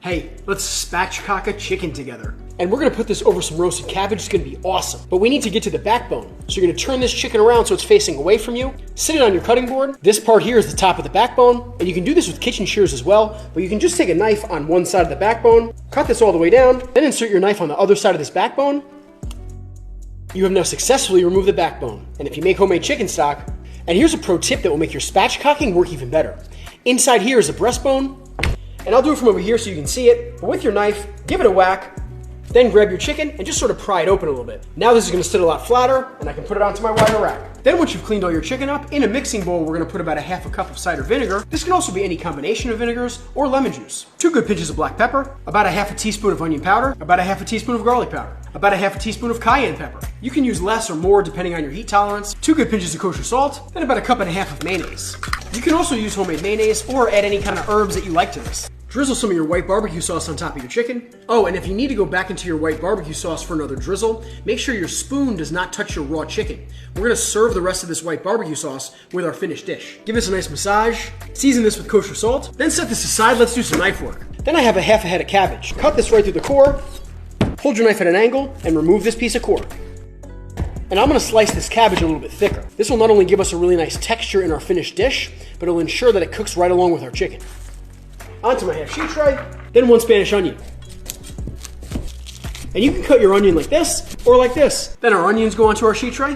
Hey, let's spatchcock a chicken together. And we're gonna put this over some roasted cabbage. It's gonna be awesome. But we need to get to the backbone. So you're gonna turn this chicken around so it's facing away from you. Sit it on your cutting board. This part here is the top of the backbone. And you can do this with kitchen shears as well, but you can just take a knife on one side of the backbone, cut this all the way down, then insert your knife on the other side of this backbone. You have now successfully removed the backbone. And if you make homemade chicken stock, and here's a pro tip that will make your spatchcocking work even better. Inside here is a breastbone. And I'll do it from over here so you can see it. But with your knife, give it a whack, then grab your chicken and just sort of pry it open a little bit. Now this is gonna sit a lot flatter and I can put it onto my wire rack. Then once you've cleaned all your chicken up, in a mixing bowl, we're gonna put about a half a cup of cider vinegar. This can also be any combination of vinegars or lemon juice. 2 good pinches of black pepper, about a half a teaspoon of onion powder, about a half a teaspoon of garlic powder, about a half a teaspoon of cayenne pepper. You can use less or more depending on your heat tolerance. 2 good pinches of kosher salt, and about a cup and a half of mayonnaise. You can also use homemade mayonnaise or add any kind of herbs that you like to this. Drizzle some of your white barbecue sauce on top of your chicken. Oh, and if you need to go back into your white barbecue sauce for another drizzle, make sure your spoon does not touch your raw chicken. We're gonna serve the rest of this white barbecue sauce with our finished dish. Give this a nice massage, season this with kosher salt, then set this aside. Let's do some knife work. Then I have a half a head of cabbage. Cut this right through the core, hold your knife at an angle, and remove this piece of core. And I'm gonna slice this cabbage a little bit thicker. This will not only give us a really nice texture in our finished dish, but it'll ensure that it cooks right along with our chicken. Onto my half sheet tray, then 1 Spanish onion. And you can cut your onion like this or like this. Then our onions go onto our sheet tray.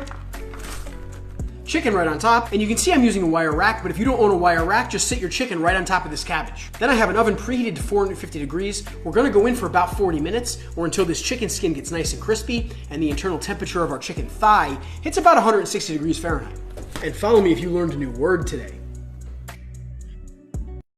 Chicken right on top, and you can see I'm using a wire rack, but if you don't own a wire rack, just sit your chicken right on top of this cabbage. Then I have an oven preheated to 450 degrees. We're gonna go in for about 40 minutes, or until this chicken skin gets nice and crispy, and the internal temperature of our chicken thigh hits about 160 degrees Fahrenheit. And follow me if you learned a new word today.